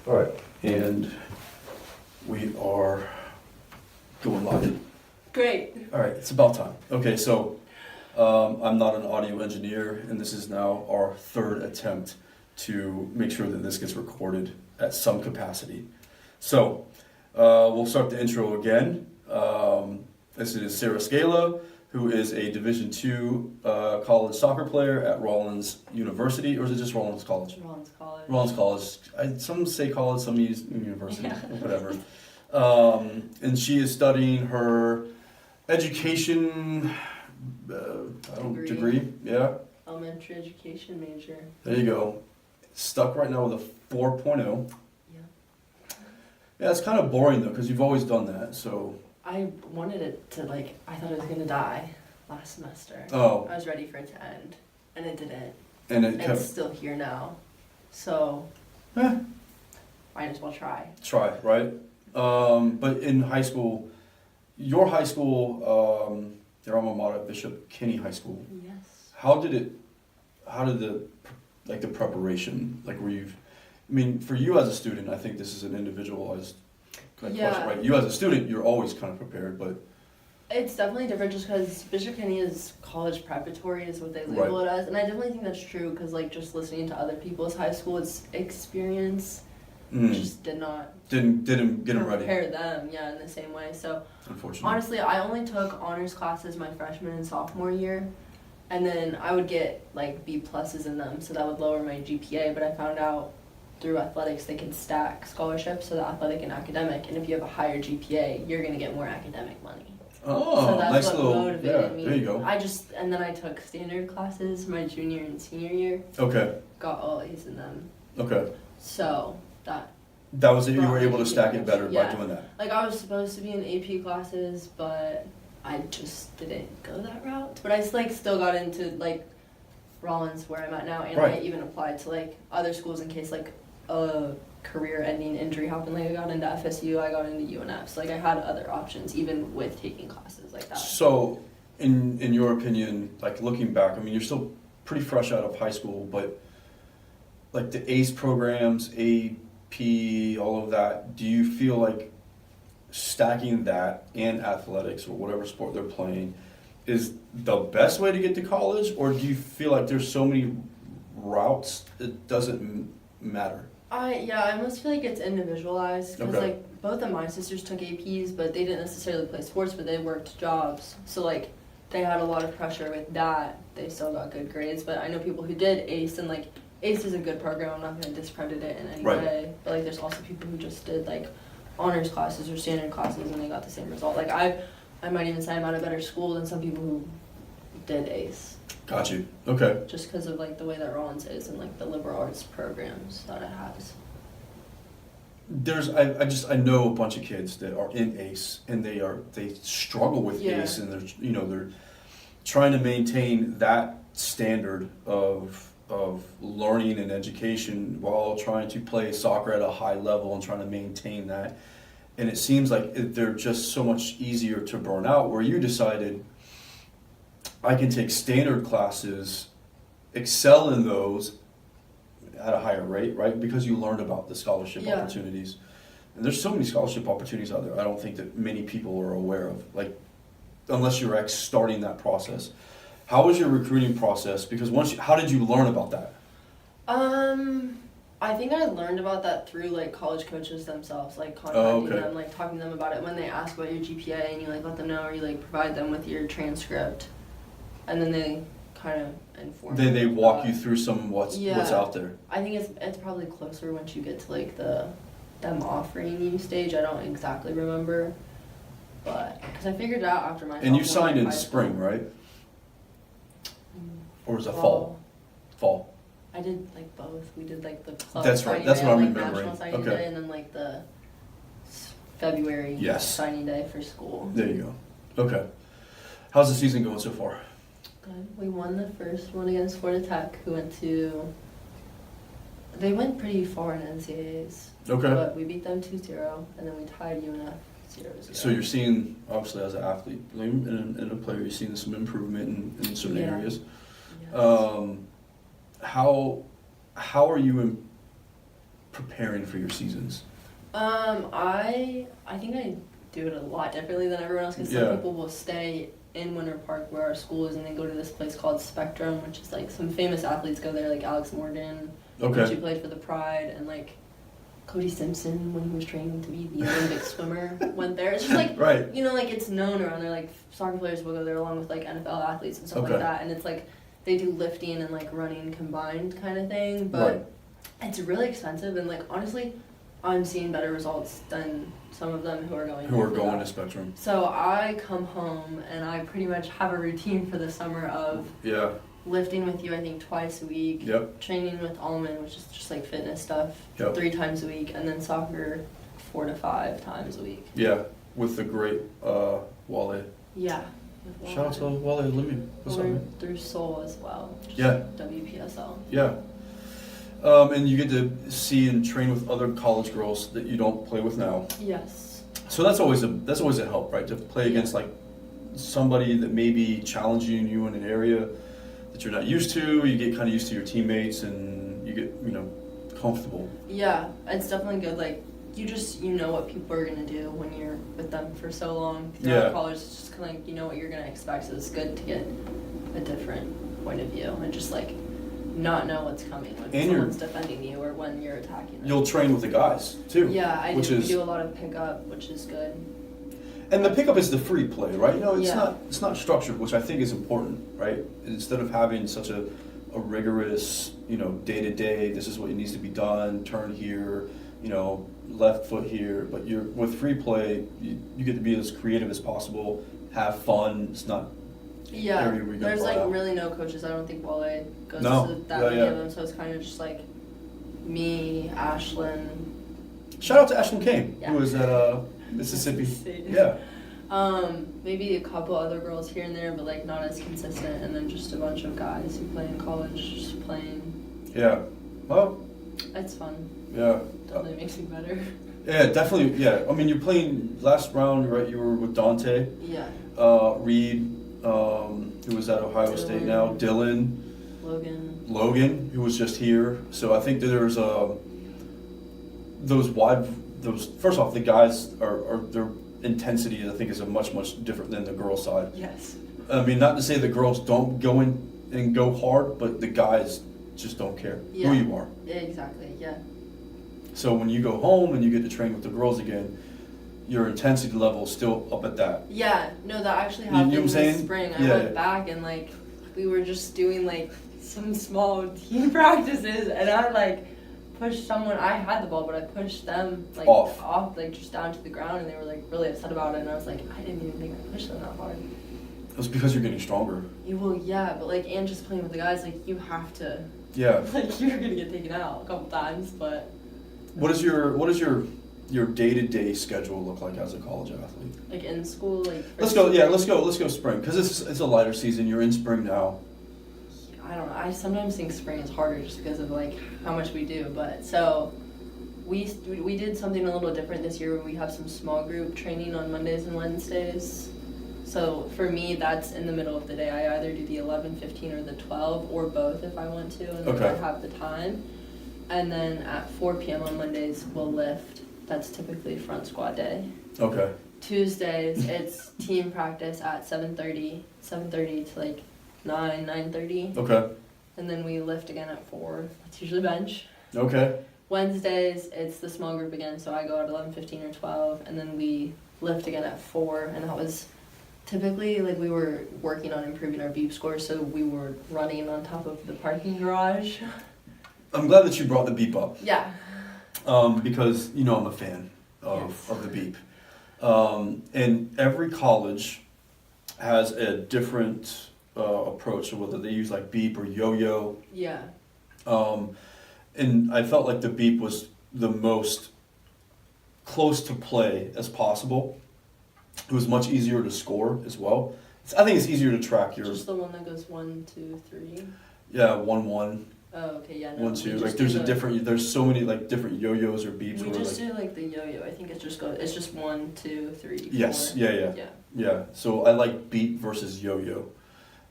All right, and we are going live. Great. All right, it's about time. Okay, so I'm not an audio engineer, and this is now our third attempt to make sure that this gets recorded at some capacity. So we'll start the intro again. This is Sarah Skala, who is a Division II college soccer player at Rollins University, or is it just Rollins College? Rollins College. Rollins College. Some say college, some use university, Yeah. whatever. And she is studying her education degree. Yeah. Elementary education major. There you go. Stuck right now with a 4.0. Yeah. Yeah, it's kind of boring though, because you've always done that. So. I wanted it to, I thought I was going to die last semester. Oh. I was ready for it to end, and it didn't. And it kept. It's still here now. So, Eh. might as well try. Try, right? But in high school, your high school, your alma mater, Bishop Kinney High School. Yes. How did the preparation, were you, for you as a student, I think this is an individualized question, right? You as a student, you're always kind of prepared, but. It's definitely different just because Bishop Kinney is college preparatory is what they label it as. And I definitely think that's true because just listening to other people's high school experience just didn't get them ready. Prepare them, in the same way. So unfortunately, honestly, I only took honors classes my freshman and sophomore year, and then I would get B pluses in them, so that would lower my GPA. But I found out through athletics they can stack scholarships, so the athletic and academic, and if you have a higher GPA, you're gonna get more academic money. Oh, so that's nice what little motivated me. There you go. And then I took standard classes my junior and senior year. Okay. Got all A's in them. Okay. So that was it. You were able to stack it better by doing that. I was supposed to be in AP classes, but I just didn't go that route. But I still got into Rollins where I'm at now, and I even applied to other schools in case a career-ending injury happened. I got into FSU, I got into UNF. So I had other options even with taking classes like that. So in your opinion, looking back, you're still pretty fresh out of high school, but the ACE programs, AP, all of that, do you feel like stacking that and athletics or whatever sport they're playing is the best way to get to college, or do you feel like there's so many routes it doesn't matter? I almost feel like it's individualized because both of my sisters took APs, but they didn't necessarily play sports, but they worked jobs. So they had a lot of pressure with that. They still got good grades, but I know people who did ACE, and ACE is a good program. I'm not going to discredit it in any way, but there's also people who just did honors classes or standard classes and they got the same result. I might even say I'm at a better school than some people who did ACE. Got you. Okay. Just because of the way that Rollins is and the liberal arts programs that it has. I know a bunch of kids that are in ACE and they struggle with ACE, and they're trying to maintain that standard of learning and education while trying to play soccer at a high level and trying to maintain that. And it seems like they're just so much easier to burn out, where you decided I can take standard classes, excel in those at a higher rate, right? Because you learned about the scholarship opportunities. And there's so many scholarship opportunities out there I don't think that many people are aware of, unless you're starting that process. How was your recruiting process? Because how did you learn about that? I think I learned about that through college coaches themselves, contacting them, talking to them about it when they ask about your GPA, and you let them know, or you provide them with your transcript, and then they kind of inform. They walk you through what's out there. I think it's probably closer once you get to them offering you stage. I don't exactly remember, but because I figured it out after my. And you signed in spring, right? Or was it fall? Fall. I did both. We did the club. That's right. Signing That's day, what I'm remembering. National signing day, and then the February signing day for school. There you go. Okay. How's the season going so far? Good. We won the first one against Florida Tech, who they went pretty far in NCAAs. Okay. But we beat them 2-0, and then we tied UNF 0-0. So you're seeing, obviously, as an athlete and a player, you're seeing some improvement in certain areas. Yes. How are you preparing for your seasons? I think I do it a lot differently than everyone else because some people will stay in Winter Park where our school is and then go to this place called Spectrum, which is like some famous athletes go there, like Alex Morgan, she played for the Pride, and like Cody Simpson when he was training to be the Olympic swimmer went there. It's just like you know, like it's known around there, like soccer players will go there along with like NFL athletes and stuff like that, and it's like they do lifting and like running combined kind of thing, but it's really expensive, and like honestly I'm seeing better results than some of them who are going to Spectrum. So I come home and I pretty much have a routine for the summer of lifting with you, I think twice a week, training with Almond, which is just like fitness stuff, 3 times a week, and then soccer 4 to 5 times a week. Yeah, with the great Wale. Yeah. Shout out to Wale. We're through Seoul as well. WPSL. Yeah. And you get to see and train with other college girls that you don't play with now. Yes. So that's always a help, right? To play against like somebody that may be challenging you in an area that you're not used to. You get kind of used to your teammates, and you get comfortable. Yeah, it's definitely good. Like you know what people are gonna do when you're with them for so long. Throughout college, it's just kind of like you know what you're gonna expect. So it's good to get a different point of view and just like not know what's coming when someone's defending you or when you're attacking them. You'll train with the guys too. Yeah, we do a lot of pickup, which is good. And the pickup is the free play, right? It's not structured, which I think is important, right? Instead of having such a rigorous, day to day, this is what needs to be done, turn here, left foot here, but with free play, you get to be as creative as possible, have fun. It's not there's like really no coaches. I don't think Wale goes to that many of them, so it's kind of just like me, Ashlyn. Shout out to Ashlyn Kane, who was at Mississippi. Yeah. Maybe a couple other girls here and there, but like not as consistent, and then just a bunch of guys who play in college just playing. Yeah. Well, it's fun. Yeah. Definitely makes me better. Yeah, definitely. Yeah. I mean, you're playing last round, right? You were with Dante. Yeah. Reed. Who was at Ohio State now, Dylan, Logan, who was just here. So I think that there's first off, the guys are their intensity I think is much different than the girls' side. Yes. I mean, not to say the girls don't go in and go hard, but the guys just don't care who you are. Yeah, exactly. Yeah. So when you go home and you get to train with the girls again, your intensity level is still up at that. Yeah, no, that actually happened this spring. I went back and like we were just doing like some small team practices, and I like pushed someone. I had the ball, but I pushed them like off like just down to the ground, and they were like really upset about it. And I was like, I didn't even think I pushed them that hard. That's because you're getting stronger. Well, yeah, but like and just playing with the guys, like you have to. Yeah. Like you're gonna get taken out a couple times, but. What is your day-to-day schedule look like as a college athlete? Like in school, like let's go spring, because it's a lighter season. You're in spring now. I don't know. I sometimes think spring is harder just because of like how much we do. But so we did something a little different this year where we have some small group training on Mondays and Wednesdays. So for me, that's in the middle of the day. I either do the 11, 15, or the 12, or both if I want to, and if I have the time. And then at 4 p.m. on Mondays, we'll lift. That's typically front squat day. Okay. Tuesdays, it's team practice at 7:30 to like 9:30. Okay. And then we lift again at 4. That's usually bench. Okay. Wednesdays, it's the small group again, so I go at 11, 15, or 12, and then we lift again at 4, and that was typically, like, we were working on improving our beep score, so we were running on top of the parking garage. I'm glad that you brought the beep up. Yeah. Because, I'm a fan of the beep. And every college has a different approach, so whether they use like beep or yo-yo. Yeah. And I felt like the beep was the most close to play as possible. It was much easier to score as well. I think it's easier to track your... Just the one that goes 1, 2, 3? Yeah, 1, 1. Oh, okay, yeah. No, 1, 2. Like there's so many like different yo-yos or beeps. We just do like the yo-yo. I think it's just 1, 2, 3, 4. Yes, yeah. So I like beep versus yo-yo.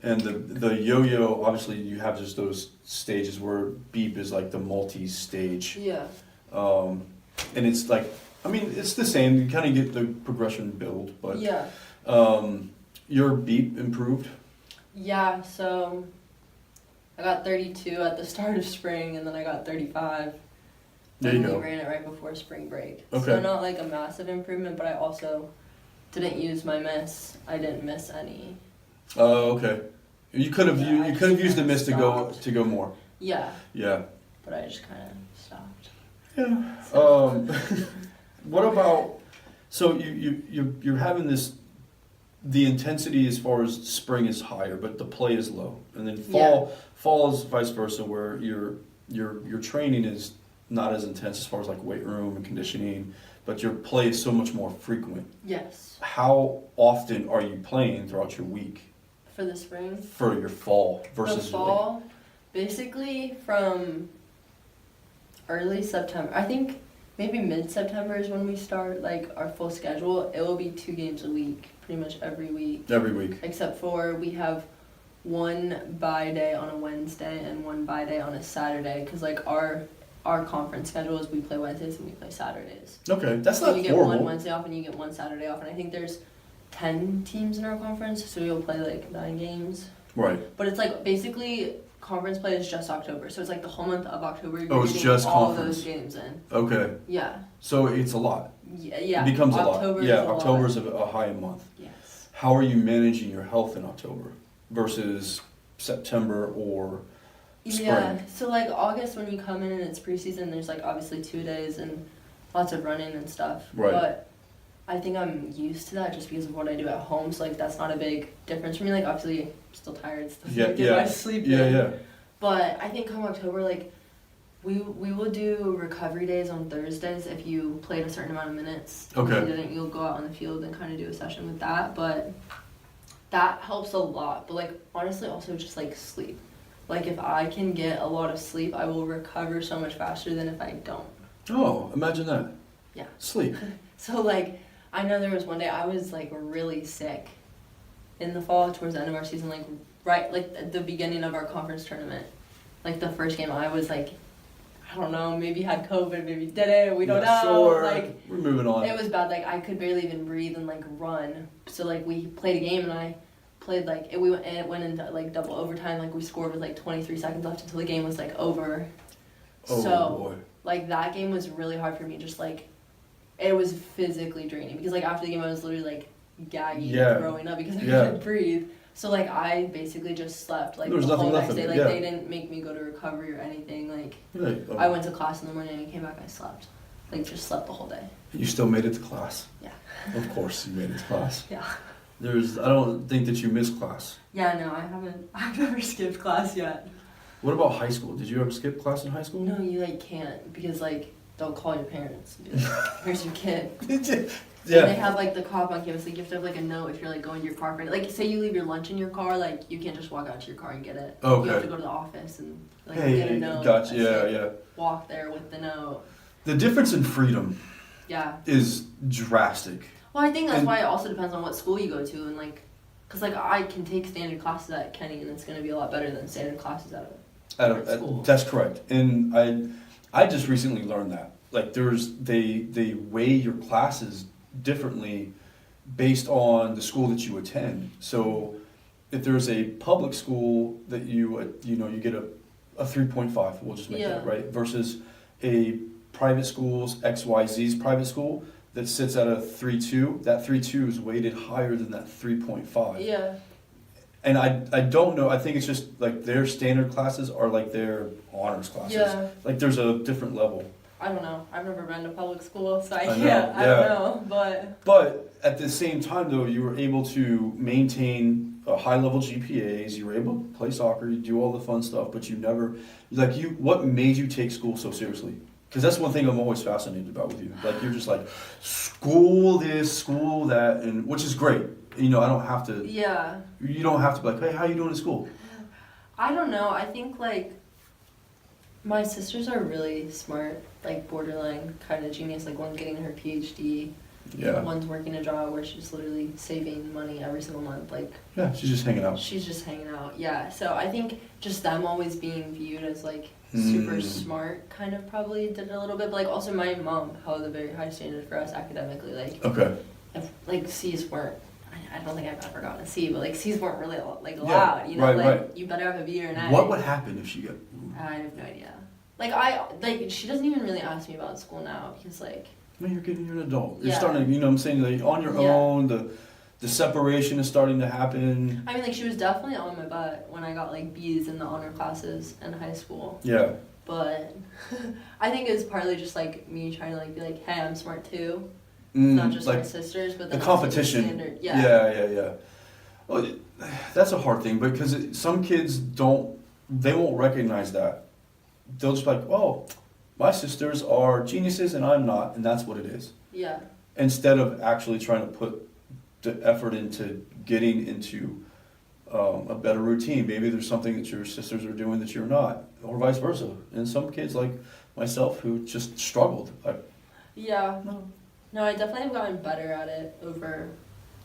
And the yo-yo, obviously you have just those stages where beep is like the multi-stage. Yeah. And it's like, I mean, it's the same. You kind of get the progression build, but Yeah. Your beep improved. Yeah, so I got 32 at the start of spring, and then I got 35. There you and go. we ran it right before spring break. Okay. So not like a massive improvement, but I also didn't use my miss. I didn't miss any. Oh, okay. You could have Yeah, I you could have just used the miss stopped. to go more. Yeah, Yeah. but I just kind of stopped. Yeah. What about? So you're having this. The intensity as far as spring is higher, but the play is low, and then fall is vice versa, where your training is not as intense as far as like weight room and conditioning, but your play is so much more frequent. Yes. How often are you playing throughout your week For the spring? for your fall versus The fall, basically from early September. I think maybe mid-September is when we start like our full schedule. It will be 2 games a week, pretty much every week. Every week. Except for we have one bye day on a Wednesday and one bye day on a Saturday, because like our conference schedule is we play Wednesdays and we play Saturdays. Okay, that's so not you get horrible. one Wednesday off and you get one Saturday off, and I think there's 10 teams in our conference, so we'll play like 9 games. Right. But it's like basically conference play is just October, so it's like the whole month of October. You're it's getting just all conference. those games in. Okay. Yeah. So it's a lot. Yeah. It becomes October a lot. Yeah, is October's a lot. a high month. Yes. How are you managing your health in October versus September or spring? Yeah. So like August, when you come in and it's preseason, there's like obviously 2 days and lots of running and stuff. Right. But I think I'm used to that just because of what I do at home. So like that's not a big difference for me. Like obviously I'm still tired, still get my sleep in. Yeah. But I think come October, like we will do recovery days on Thursdays if you played a certain amount of minutes. Okay. If you didn't, you'll go out on the field and kind of do a session with that. But that helps a lot. But like honestly, also just like sleep. Like if I can get a lot of sleep, I will recover so much faster than if I don't. Oh, imagine that. Yeah. Sleep. So like I know there was one day I was like really sick in the fall towards the end of our season, like right like at the beginning of our conference tournament. Like the first game I was like, I don't know, maybe had COVID, maybe didn't, we don't know. Sure. Like We're moving on. it was bad, like I could barely even breathe and like run. So like we played a game and I played like it went into like double overtime, like we scored with like 23 seconds left until the game was like over. Oh So boy. like that game was really hard for me, just like it was physically draining because like after the game I was literally like gagging and throwing up because I couldn't breathe. So like I basically just slept like There was the whole nothing left next of day. it, Like they didn't make me go to recovery or anything. Like I went to class in the morning and came back, I slept. Like just slept the whole day. You still made it to class. Yeah. Of course you made it to class. Yeah. I don't think that you missed class. Yeah, no, I've never skipped class yet. What about high school? Did you ever skip class in high school? No, you like can't because like they'll call your parents and be like, here's your kid. Yeah. And they have like the cop on campus, like you have to have like a note if you're like going to your car for it. Like say you leave your lunch in your car, like you can't just walk out to your car and get it. Okay. You have to go to the office and like Hey, get a note. gotcha. that Yeah. walk there with the note. The difference in freedom Yeah. is drastic. Well, I think that's And- why it also depends on what school you go to and like, cause like I can take standard classes at Kenny and it's gonna be a lot better than standard classes at school. That's correct. And I just recently learned that. Like they weigh your classes differently based on the school that you attend. So if there's a public school that you get a 3.5, we'll just make that right, versus a private school's XYZ's private school that sits at a 3.2, that 3.2 is weighted higher than that 3.5. Yeah. And I don't know, I think it's just like their standard classes are like their honors classes. Yeah. Like there's a different level. I don't know. I've never been to public school, so I know, don't know, but... But at the same time, though, you were able to maintain a high-level GPAs, you were able to play soccer, you do all the fun stuff, but you never... what made you take school so seriously? Because that's one thing I'm always fascinated about with you. Like, you're just like, school this, school that, and which is great. You know, I don't have to... Yeah. You don't have to be like, hey, how you doing at school? I don't know. I think, like, my sisters are really smart, like, borderline kind of genius. Like, one's getting her PhD Yeah. One's working a job where she's literally saving money every single month. Like, yeah, she's just hanging out. she's just hanging out. Yeah. So I think just them always being viewed as like super smart kind of probably did it a little bit. But like also my mom held a very high standard for us academically. Like, Okay. if like C's weren't, I don't think I've ever gotten a C, but like C's weren't really like Yeah, loud, you know, right, like right. you better have a B or an A. What would happen if she got? I have no idea. Like she doesn't even really ask me about school now because like. I mean, you're an adult. You're Yeah. starting, you know what I'm saying, like on your Yeah. own, the separation is starting to happen. I mean, like she was definitely on my butt when I got like B's in the honor classes in high school. Yeah. But I think it was partly just like me trying to like be like, hey, I'm smart too. Not just like my sisters, but the then also competition. standard. Yeah. Well, that's a hard thing because some kids they won't recognize that. They'll just be like, oh, my sisters are geniuses and I'm not, and that's what it is. Yeah. Instead of actually trying to put the effort into getting into a better routine. Maybe there's something that your sisters are doing that you're not, or vice versa. And some kids like myself who just struggled. Yeah. No, I definitely have gotten better at it over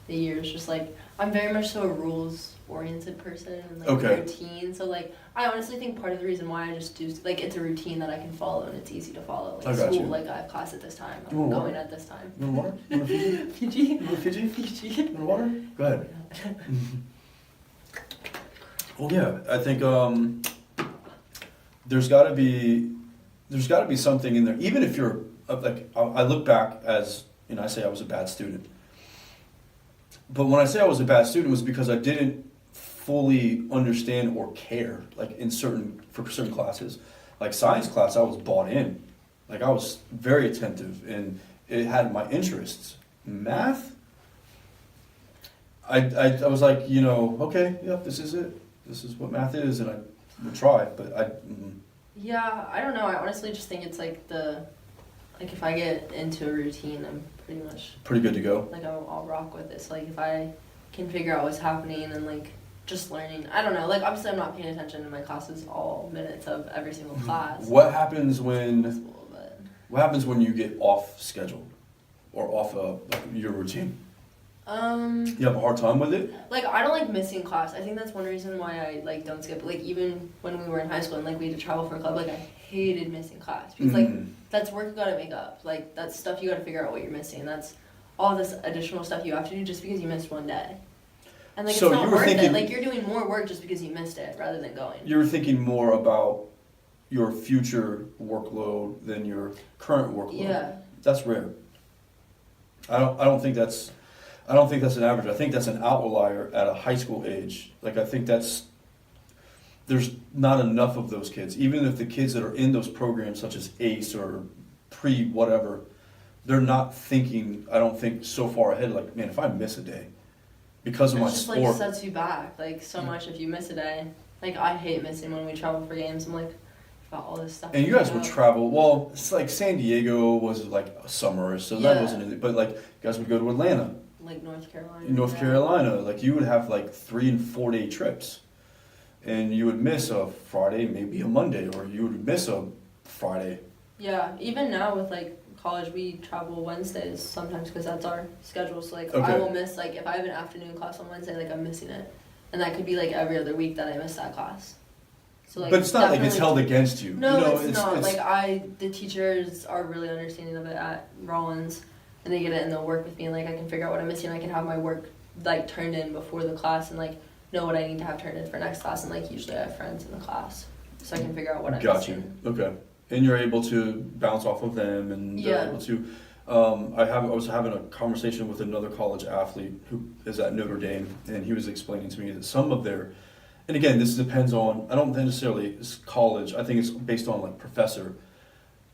the years. Just like I'm very much so a rules-oriented person and like Okay. routine. So like I honestly think part of the reason why I just do like it's a routine that I can follow and it's easy to follow. Like I got school, you. like I have class at this time. You I'm want going water? at this time. You want water? You want a Fiji? Fiji. You want a Fiji? Fiji. You want water? Go ahead. Well, yeah, I think there's got to be something in there. Even if you're like, I look back as, you know, I say I was a bad student. But when I say I was a bad student, it was because I didn't fully understand or care, like for certain classes. Like science class, I was bought in. Like I was very attentive and it had my interests. Math, I was like, you know, okay, yep, this is it. This is what math is, and I would try, but Yeah, I don't know. I honestly just think it's like if I get into a routine, I'm pretty good to go. like I'll rock with it. So like if I can figure out what's happening and like just learning, I don't know. Like obviously I'm not paying attention to my classes all minutes of every single class. What happens when School, but you get off schedule or off your routine? You have a hard time with it? like I don't like missing class. I think that's one reason why I like don't skip. Like even when we were in high school and like we had to travel for a club, like I hated missing class because like that's work you gotta make up. Like that's stuff you gotta figure out what you're missing. That's all this additional stuff you have to do just because you missed one day. And like So it's not you were worth thinking- it. Like you're doing more work just because you missed it rather than going. You're thinking more about your future workload than your current workload. Yeah. That's rare. I don't think that's an average. I think that's an outlier at a high school age. Like I think there's not enough of those kids. Even if the kids that are in those programs such as ACE or pre-whatever, they're not thinking, I don't think, so far ahead, like, man, if I miss a day because of my It just sport. like sets you back like so much if you miss a day. Like I hate missing when we travel for games. I'm like, I've got all this stuff. And to you guys do. would travel, well, it's like San Diego was like a summer, so that Yeah. wasn't anything. But like, you guys would go to Atlanta, Like North Carolina. in North yeah. Carolina, like you would have like 3 and 4 day trips. And you would miss a Friday, maybe a Monday, or you would miss a Friday. Yeah, even now with like college, we travel Wednesdays sometimes because that's our schedule. So like Okay. I will miss like if I have an afternoon class on Wednesday, like I'm missing it, and that could be like every other week that I miss that class. So like, But it's not like it's definitely- held against you. No, you know, it's not. Like the teachers are really understanding of it at Rollins, and they get it and they'll work with me and like I can figure out what I'm missing. I can have my work like turned in before the class and like know what I need to have turned in for next class. And like usually I have friends in the class, so I can figure out what I'm Got you. missing. Okay. And you're able to bounce off of them, and they're Yeah. able to. I was having a conversation with another college athlete who is at Notre Dame, and he was explaining to me that some of their, and again, this depends on. I don't necessarily it's college. I think it's based on like professor.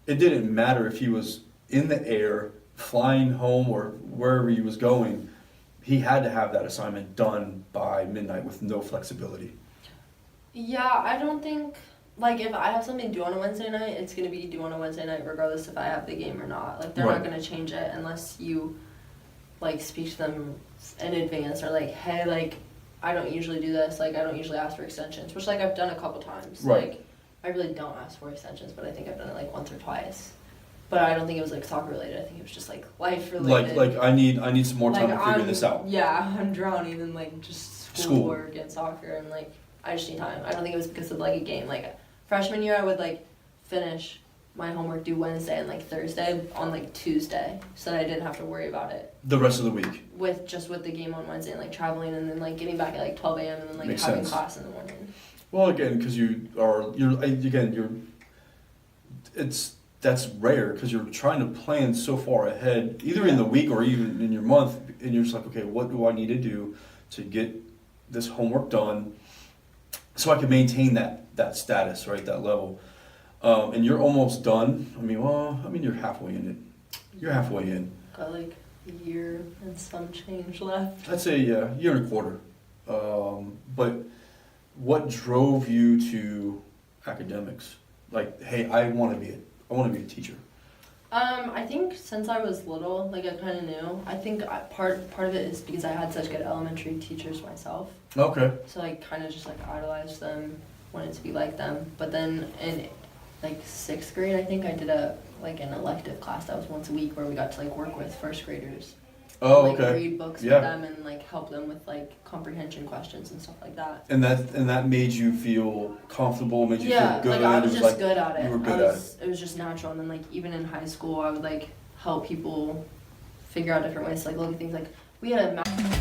It didn't matter if he was in the air, flying home, or wherever he was going. He had to have that assignment done by midnight with no flexibility. Yeah, I don't think like if I have something due on a Wednesday night, it's gonna be due on a Wednesday night regardless if I have the game or not. Like they're Right. not gonna change it unless you like speak to them in advance or like, hey, like I don't usually do this, like I don't usually ask for extensions, which like I've done a couple times. Right. Like I really don't ask for extensions, but I think I've done it like once or twice. but I don't think it was like soccer related. I think it was just like life related. Like I need some more time to figure this out. Yeah, I'm drowning in like just schoolwork and soccer, and like I just need time. I don't think it was because of like a game. Like freshman year, I would like finish my homework due Wednesday and like Thursday on like Tuesday, so that I didn't have to worry about it The rest of the week. with the game on Wednesday and like traveling and then like getting back at like 12 a.m. and then like Makes having sense. class in the morning. Well, again, because that's rare because you're trying to plan so far ahead, either in the week or even in your month, and you're just like, okay, what do I need to do to get this homework done so I can maintain that status, right, that level. And you're almost done. You're halfway in it. You're halfway in. Got like a year and some change left. I'd say year and a quarter. But what drove you to academics? Like, hey, I want to be a teacher. I think since I was little, like I kind of knew. I think part of it is because I had such good elementary teachers myself. Okay. So I kind of just like idolized them, wanted to be like them. But then in like 6th grade, I think I did an elective class that was once a week where we got to like work with first graders. Oh, and, like, okay. read books Yeah. with them and like help them with like comprehension questions and stuff like that. And that made you feel comfortable, made you feel good. Like I was It just good at it. You were good at it. It was just natural. And then like even in high school, I would like help people figure out different ways to like look at things. Like we had a math